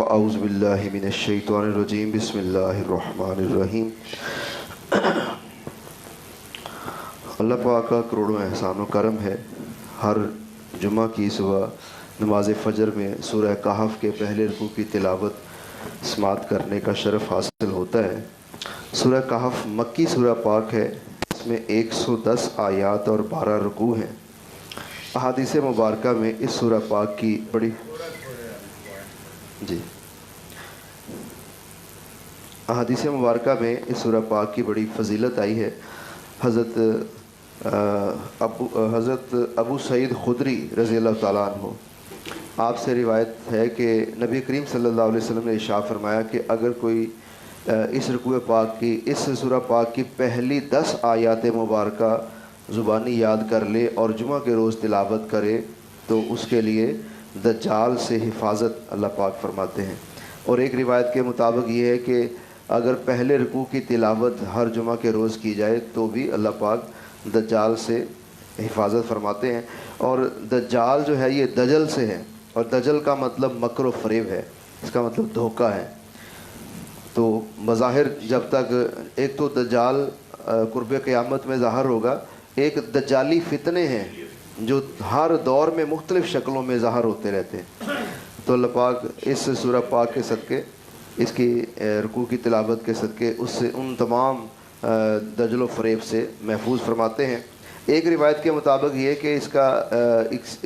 फ़अऊज़ु बिल्लाहि मिनश्शैतानिर्रजीम बिस्मिल्लाहिर्रहमानिर्रहीम। अल्लाह पाक का करोड़ों एहसान व करम है, हर जुमा की सुबह नमाज फ़जर में सूरह कहफ़ के पहले रुकू की तिलावत समात करने का शरफ़ हासिल होता है। सूरह कहफ़ मक्की सूरह पाक है, इसमें 110 आयात और 12 रुकू हैं। अहादीस मुबारका में इस सूरह पाक की बड़ी अहादीस मुबारका में इस सूरह पाक की बड़ी फ़जीलत आई है। हज़रत अबू सईद खुदरी रज़ी अल्लाह तआला अन्हु आपसे रिवायत है कि नबी करीम सल्लल्लाहु अलैहि वसल्लम ने इरशाद फरमाया कि अगर कोई इस रुकू पाक की इस सूरह पाक की पहली 10 आयात मुबारका ज़ुबानी याद कर ले और जुमा के रोज़ तिलावत करे तो उसके लिए दज्जाल से हिफाजत अल्लाह पाक फरमाते हैं। और एक रिवायत के मुताबिक ये है कि अगर पहले रुकू की तिलावत हर जुमा के रोज़ की जाए तो भी अल्लाह पाक दज्जाल से हिफाजत फरमाते हैं। और दज्जाल जो है ये दजल से है, और दजल का मतलब मकर व फ़रेब है, इसका मतलब धोखा है। तो बज़ाहिर जब तक एक तो दज्जाल कुर्ब क़यामत में ज़ाहिर होगा, एक दज्जाली फ़ितने हैं जो हर दौर में मुख्तलिफ़ शक्लों में ज़ाहिर होते रहते हैं। तो अल्लाह पाक इस सूरह पाक के सदक़े, इसकी रुकू की तिलावत के सदक़े उससे उन तमाम दजल व फ़रेब से महफूज फरमाते हैं। एक रिवायत के मुताबिक ये कि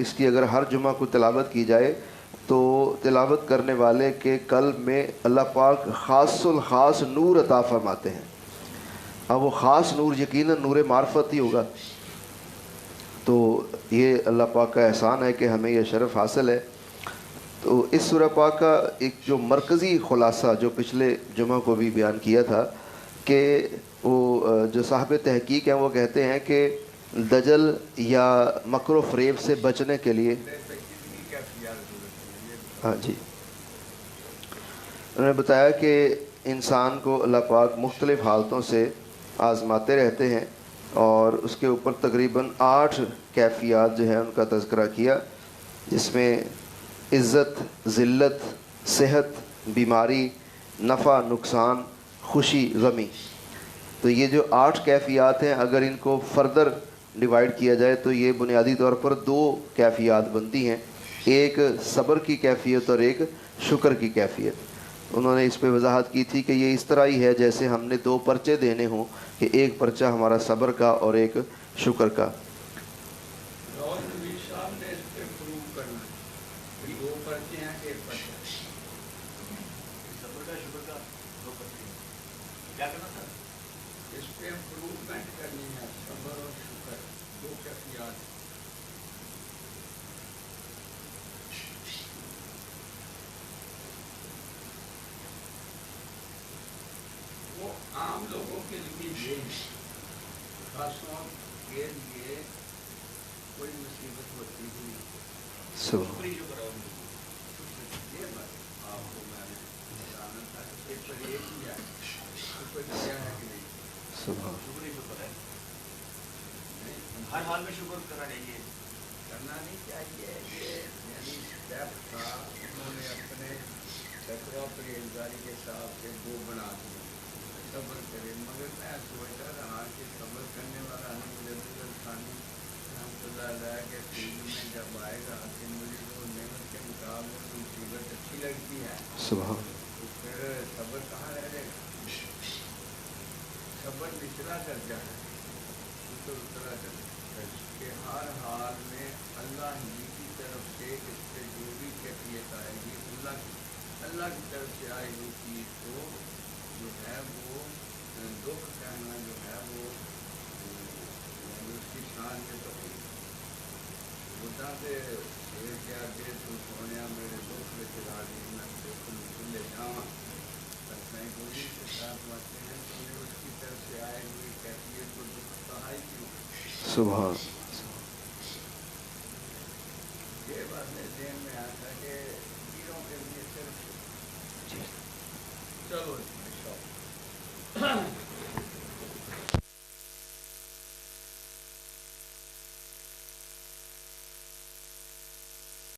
इसकी अगर हर जुमा को तिलावत की जाए तो तिलावत करने वाले के कल्ब में अल्लाह पाक ख़ासुल ख़ास नूर अता फरमाते हैं। अब वो ख़ास नूर यकीनन नूर मार्फत ही होगा। तो ये अल्लाह पाक का एहसान है कि हमें यह शरफ़ हासिल है। तो इस सूरह पाक का एक जो मरकज़ी ख़ुलासा जो पिछले जुमा को भी बयान किया था कि वो जो साहब तहक़ीक़ हैं वो कहते हैं कि दजल या मकर व फ़रेब से बचने के लिए, हाँ जी, उन्होंने बताया कि इंसान को अल्लाह पाक मुख्तलिफ़ हालतों से आज़माते रहते हैं और उसके ऊपर तकरीबन 8 कैफ़ियत जो है उनका तज़किरा किया, जिसमें इज़्ज़त, ज़िल्लत, सेहत, बीमारी, नफ़ा, नुकसान, खुशी, गमी। तो ये जो 8 कैफ़ियत हैं, अगर इनको फ़र्दर डिवाइड किया जाए तो ये बुनियादी तौर पर 2 कैफ़ियत बनती हैं, एक सब्र की कैफ़ियत और एक शुक्र की कैफ़ियत। उन्होंने इस पर वजाहत की थी कि ये इस तरह ही है जैसे हमने 2 पर्चे देने हों कि एक पर्चा हमारा सब्र का और एक शुक्र का। आम लोगों के लिए खासों के लिए कोई मुसीबत होती ही नहीं। आपको मैंने बताना था कि परहेज किया शुक्र किया है कि नहीं? शुक्र ही शुक्र है, हर हाल में शुक्र करना नहीं चाहिए। ये यानी स्टेप था, उन्होंने अपने तकवा परहेजगारी के हिसाब से वो बना दिया सब्र करे। मगर मैं सोचता रहा कि सब्र करने वाला है मुझे खानी के फील्ड में जब आएगा कि मुझे वो नेमत के मुकाबले मुसीबत अच्छी लगती है तो फिर सब्र कहाँ रह जाएगा? सब्र निचला दर्जा है, शुक्र उतरा दर्जा कि हर हाल में अल्लाह ही की तरफ से इस पर जो भी कैफियत आएगी अल्लाह की तरफ से आएगी चीज़ को जो है वो दुख कहना जो है वो उसकी शान में तो बुद्धा से क्या दे तू सोने मेरे दुख में चला दी मैं दुख में ले जावा सही गोली के साथ बातें हैं तो उसकी तरफ से आए हुए कैफियत को दुख कहा ही क्यों? सुभान